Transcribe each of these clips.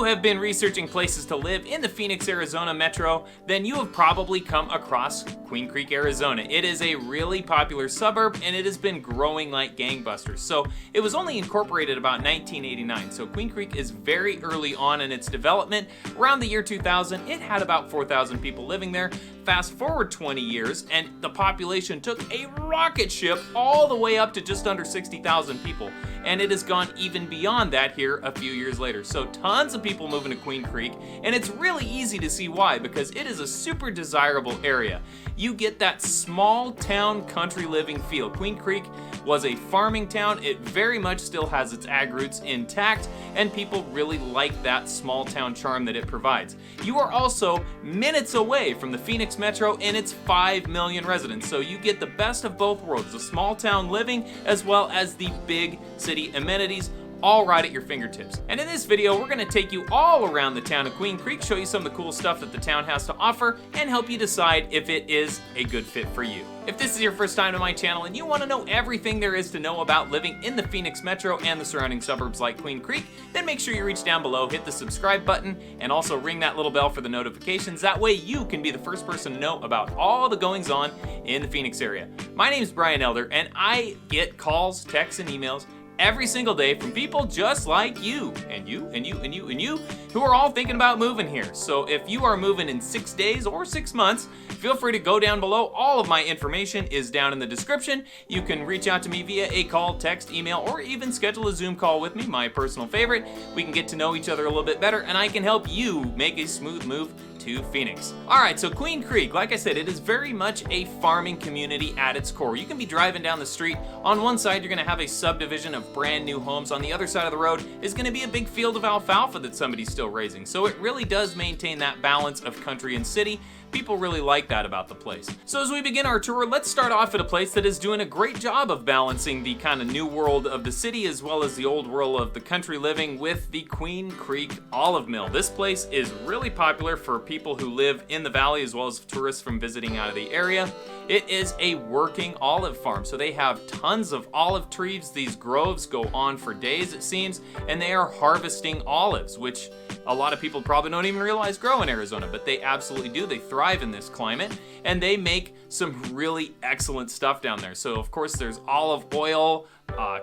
have been researching places to live in the Phoenix, Arizona metro, then you have probably come across Queen Creek, Arizona. It is a really popular suburb and it has been growing like gangbusters. So it was only incorporated about 1989. So Queen Creek is very early on in its development. Around the year 2000, it had about 4,000 people living there. Fast forward 20 years and the population took a rocket ship all the way up to just under 60,000 people. And it has gone even beyond that here a few years later. So tons of people moving to Queen Creek, and it's really easy to see why, because it is a super desirable area. You get that small town country living feel. Queen Creek was a farming town. It very much still has its ag roots intact, and people really like that small town charm that it provides. You are also minutes away from the Phoenix metro and its 5 million residents, so you get the best of both worlds, the small town living as well as the big city amenities, all right at your fingertips. And in this video, we're gonna take you all around the town of Queen Creek, show you some of the cool stuff that the town has to offer, and help you decide if it is a good fit for you. If this is your first time to my channel and you want to know everything there is to know about living in the Phoenix metro and the surrounding suburbs like Queen Creek, then make sure you reach down below, hit the subscribe button, and also ring that little bell for the notifications. That way you can be the first person to know about all the goings on in the Phoenix area. My name is Brian Elder, and I get calls, texts, and emails every single day from people just like you, and you, and you, and you, and you, who are all thinking about moving here. So if you are moving in 6 days or 6 months, feel free to go down below. All of my information is down in the description. You can reach out to me via a call, text, email, or even schedule a Zoom call with me, my personal favorite. We can get to know each other a little bit better, and I can help you make a smooth move to Phoenix. All right, so Queen Creek, like I said, it is very much a farming community at its core. You can be driving down the street. On one side, you're gonna have a subdivision of brand new homes. On the other side of the road is gonna be a big field of alfalfa that somebody's still raising. So it really does maintain that balance of country and city. People really like that about the place. So as we begin our tour, let's start off at a place that is doing a great job of balancing the kind of new world of the city as well as the old world of the country living with the Queen Creek Olive Mill. This place is really popular for people who live in the valley as well as tourists from visiting out of the area. It is a working olive farm, so they have tons of olive trees. These groves go on for days, it seems, and they are harvesting olives, which a lot of people probably don't even realize grow in Arizona, but they absolutely do. They thrive in this climate, and they make some really excellent stuff down there. So of course there's olive oil,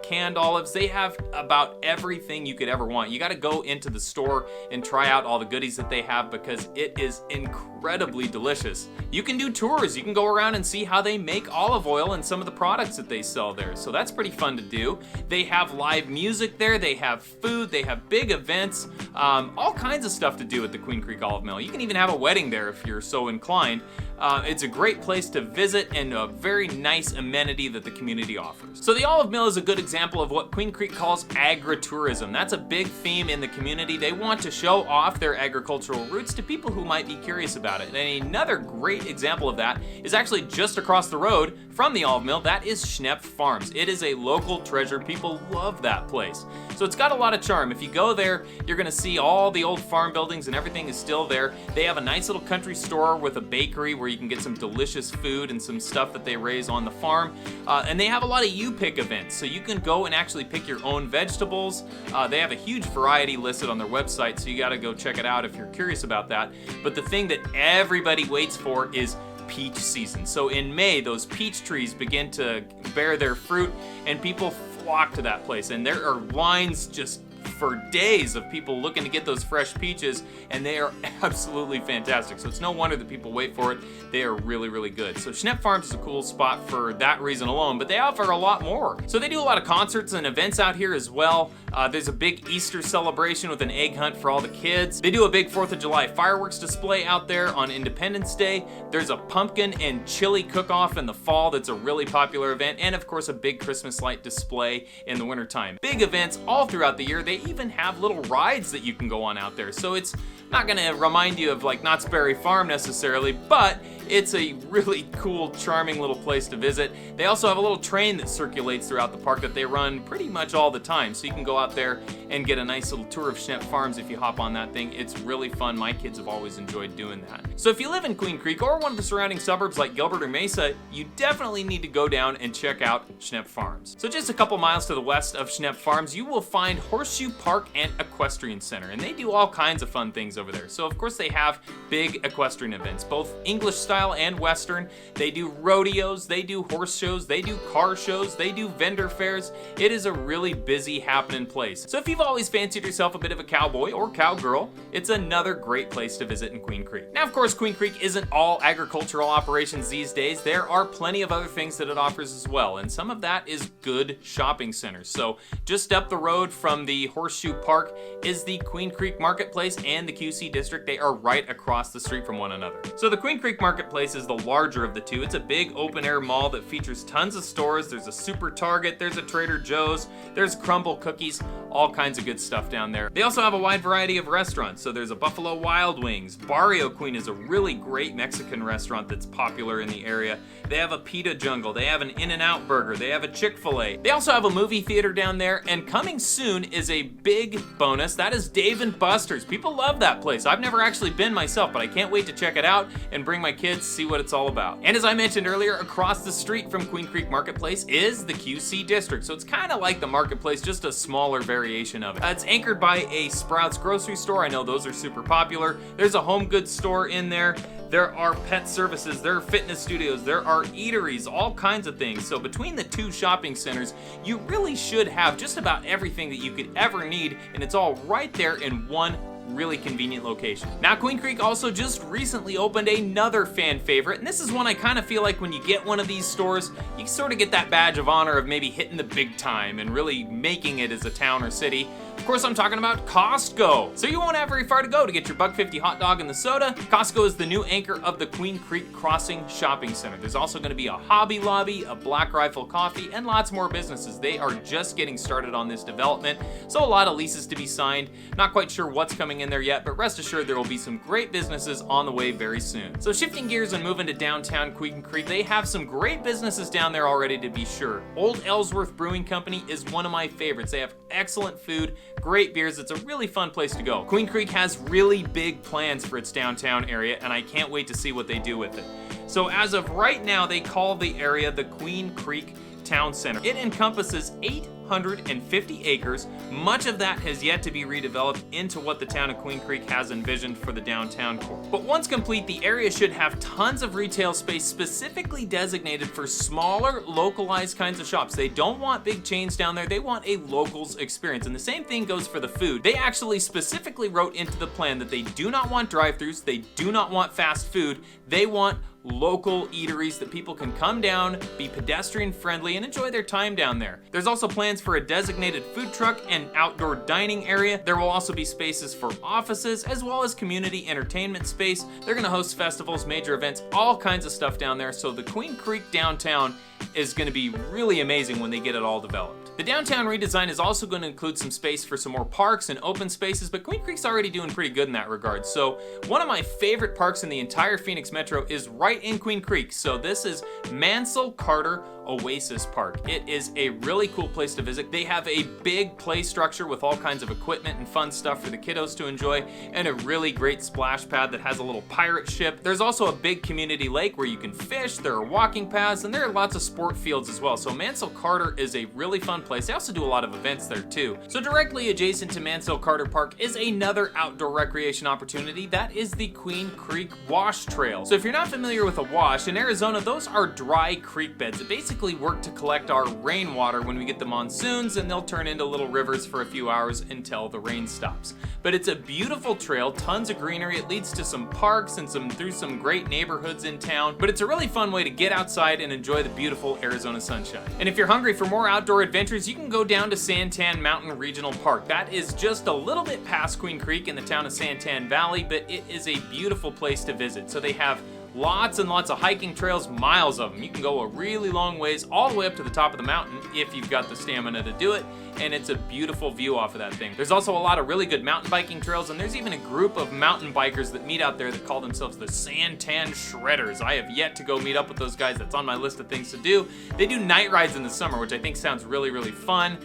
canned olives. They have about everything you could ever want. You got to go into the store and try out all the goodies that they have because it is incredibly delicious. You can do tours. You can go around and see how they make olive oil and some of the products that they sell there. So that's pretty fun to do. They have live music there. They have food. They have big events. All kinds of stuff to do at the Queen Creek Olive Mill. You can even have a wedding there if you're so inclined. It's a great place to visit and a very nice amenity that the community offers. So the Olive Mill is a good example of what Queen Creek calls agritourism. That's a big theme in the community. They want to show off their agricultural roots to people who might be curious about it. And another great example of that is actually just across the road from the Olive Mill. That is Schnepf Farms. It is a local treasure. People love that place. So it's got a lot of charm. If you go there, you're gonna see all the old farm buildings and everything is still there. They have a nice little country store with a bakery where you can get some delicious food and some stuff that they raise on the farm. And they have a lot of you-pick events, so you can go and actually pick your own vegetables. They have a huge variety listed on their website, so you gotta go check it out if you're curious about that. But the thing that everybody waits for is peach season. So in May, those peach trees begin to bear their fruit and people flock to that place. And there are lines just for days of people looking to get those fresh peaches, and they are absolutely fantastic. So it's no wonder that people wait for it. They are really, really good. So Schnepf Farms is a cool spot for that reason alone, but they offer a lot more. So they do a lot of concerts and events out here as well. There's a big Easter celebration with an egg hunt for all the kids. They do a big 4th of July fireworks display out there on Independence Day. There's a pumpkin and chili cook-off in the fall that's a really popular event, and of course a big Christmas light display in the wintertime. Big events all throughout the year. They even have little rides that you can go on out there. So it's Not gonna remind you of like Knott's Berry Farm necessarily, but it's a really cool, charming little place to visit. They also have a little train that circulates throughout the park that they run pretty much all the time. So you can go out there and get a nice little tour of Schnepf Farms if you hop on that thing. It's really fun. My kids have always enjoyed doing that. So if you live in Queen Creek or one of the surrounding suburbs like Gilbert or Mesa, you definitely need to go down and check out Schnepf Farms. So just a couple miles to the west of Schnepf Farms, you will find Horseshoe Park and Equestrian Center, and they do all kinds of fun things over there. So of course they have big equestrian events, both English style and Western. They do rodeos, they do horse shows, they do car shows, they do vendor fairs. It is a really busy happening place. So if you've always fancied yourself a bit of a cowboy or cowgirl, it's another great place to visit in Queen Creek. Now of course Queen Creek isn't all agricultural operations these days. There are plenty of other things that it offers as well, and some of that is good shopping centers. So just up the road from the Horseshoe Park is the Queen Creek Marketplace and the QC District. They are right across the street from one another. So the Queen Creek Marketplace is the larger of the two. It's a big open air mall that features tons of stores. There's a Super Target, there's a Trader Joe's, there's Crumble Cookies, all kinds of good stuff down there. They also have a wide variety of restaurants. So there's a Buffalo Wild Wings. Barrio Queen is a really great Mexican restaurant that's popular in the area. They have a Pita Jungle, they have an In-N-Out Burger, they have a Chick-fil-A. They also have a movie theater down there, and coming soon is a big bonus. That is Dave & Buster's. People love that place. I've never actually been myself, but I can't wait to check it out and bring my kids, see what it's all about. And as I mentioned earlier, across the street from Queen Creek Marketplace is the QC District. So it's kind of like the Marketplace, just a smaller variation of it. It's anchored by a Sprouts grocery store. I know those are super popular. There's a home goods store in there. There are pet services, there are fitness studios, there are eateries, all kinds of things. So between the two shopping centers, you really should have just about everything that you could ever need, and it's all right there in one really convenient location. Now Queen Creek also just recently opened another fan favorite, and this is one I kind of feel like when you get one of these stores, you sort of get that badge of honor of maybe hitting the big time and really making it as a town or city. Of course, I'm talking about Costco. So you won't have very far to go to get your $1.50 hot dog and the soda. Costco is the new anchor of the Queen Creek Crossing Shopping Center. There's also going to be a Hobby Lobby, a Black Rifle Coffee, and lots more businesses. They are just getting started on this development, so a lot of leases to be signed. Not quite sure what's coming in there yet, but rest assured there will be some great businesses on the way very soon. So shifting gears and moving to downtown Queen Creek, they have some great businesses down there already, to be sure. Old Ellsworth Brewing Company is one of my favorites. They have excellent food, great beers. It's a really fun place to go. Queen Creek has really big plans for its downtown area, and I can't wait to see what they do with it. So as of right now, they call the area the Queen Creek Town Center. It encompasses 850 acres. Much of that has yet to be redeveloped into what the town of Queen Creek has envisioned for the downtown core. But once complete, the area should have tons of retail space specifically designated for smaller, localized kinds of shops. They don't want big chains down there. They want a locals experience. And the same thing goes for the food. They actually specifically wrote into the plan that they do not want drive-thrus. They do not want fast food. They want local eateries that people can come down, be pedestrian friendly, and enjoy their time down there. There's also plans for a designated food truck and outdoor dining area. There will also be spaces for offices as well as community entertainment space. They're gonna host festivals, major events, all kinds of stuff down there. So the Queen Creek downtown is gonna be really amazing when they get it all developed. The downtown redesign is also going to include some space for some more parks and open spaces, but Queen Creek's already doing pretty good in that regard. So one of my favorite parks in the entire Phoenix Metro is right in Queen Creek. So this is Mansell Carter Oasis Park. It is a really cool place to visit. They have a big play structure with all kinds of equipment and fun stuff for the kiddos to enjoy, and a really great splash pad that has a little pirate ship. There's also a big community lake where you can fish. There are walking paths, and there are lots of sport fields as well. So Mansell Carter is a really fun place. They also do a lot of events there too. So directly adjacent to Mansell Carter Park is another outdoor recreation opportunity. That is the Queen Creek Wash Trail. So if you're not familiar with a wash, in Arizona, those are dry creek beds that basically work to collect our rainwater when we get the monsoons, and they'll turn into little rivers for a few hours until the rain stops. But it's a beautiful trail, tons of greenery. It leads to some parks and through some great neighborhoods in town, but it's a really fun way to get outside and enjoy the beautiful Arizona sunshine. And if you're hungry for more outdoor adventures, you can go down to Santan Mountain Regional Park. That is just a little bit past Queen Creek in the town of Santan Valley, but it is a beautiful place to visit. So they have Lots and lots of hiking trails, miles of them. You can go a really long ways all the way up to the top of the mountain if you've got the stamina to do it, and it's a beautiful view off of that thing. There's also a lot of really good mountain biking trails, and there's even a group of mountain bikers that meet out there that call themselves the Santan Shredders. I have yet to go meet up with those guys. That's on my list of things to do. They do night rides in the summer, which I think sounds really, really fun.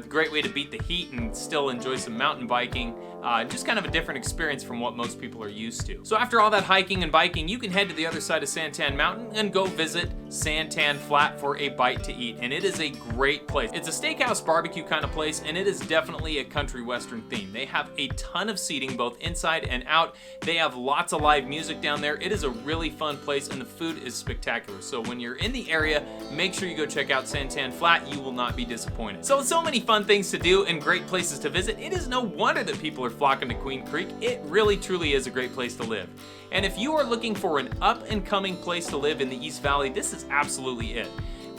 Great way to beat the heat and still enjoy some mountain biking. Just kind of a different experience from what most people are used to. So after all that hiking and biking, you can head to the other side of Santan Mountain and go visit Santan Flat for a bite to eat, and it is a great place. It's a steakhouse barbecue kind of place, and it is definitely a country western theme. They have a ton of seating both inside and out. They have lots of live music down there. It is a really fun place, and the food is spectacular. So when you're in the area, make sure you go check out Santan Flat. You will not be disappointed. So many fun things to do and great places to visit. It is no wonder that people are flocking to Queen Creek. It really truly is a great place to live. And if you are looking for an up-and-coming place to live in the East Valley, this is absolutely it.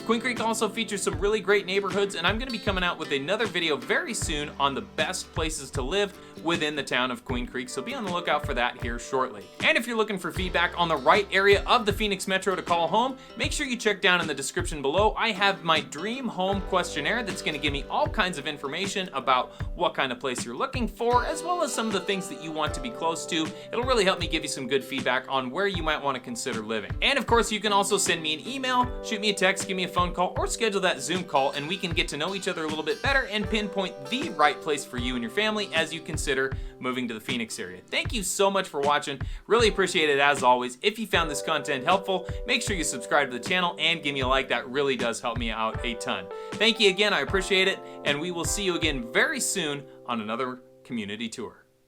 Queen Creek also features some really great neighborhoods, and I'm going to be coming out with another video very soon on the best places to live within the town of Queen Creek, so be on the lookout for that here shortly. And if you're looking for feedback on the right area of the Phoenix Metro to call home, make sure you check down in the description below. I have my Dream Home Questionnaire that's going to give me all kinds of information about what kind of place you're looking for, as well as some of the things that you want to be close to. It'll really help me give you some good feedback on where you might want to consider living. And of course, you can also send me an email, shoot me a text, give me a phone call, or schedule that Zoom call, and we can get to know each other a little bit better and pinpoint the right place for you and your family as you consider moving to the Phoenix area. Thank you so much for watching. Really appreciate it as always. If you found this content helpful, make sure you subscribe to the channel and give me a like. That really does help me out a ton. Thank you again. I appreciate it, and we will see you again very soon on another community tour.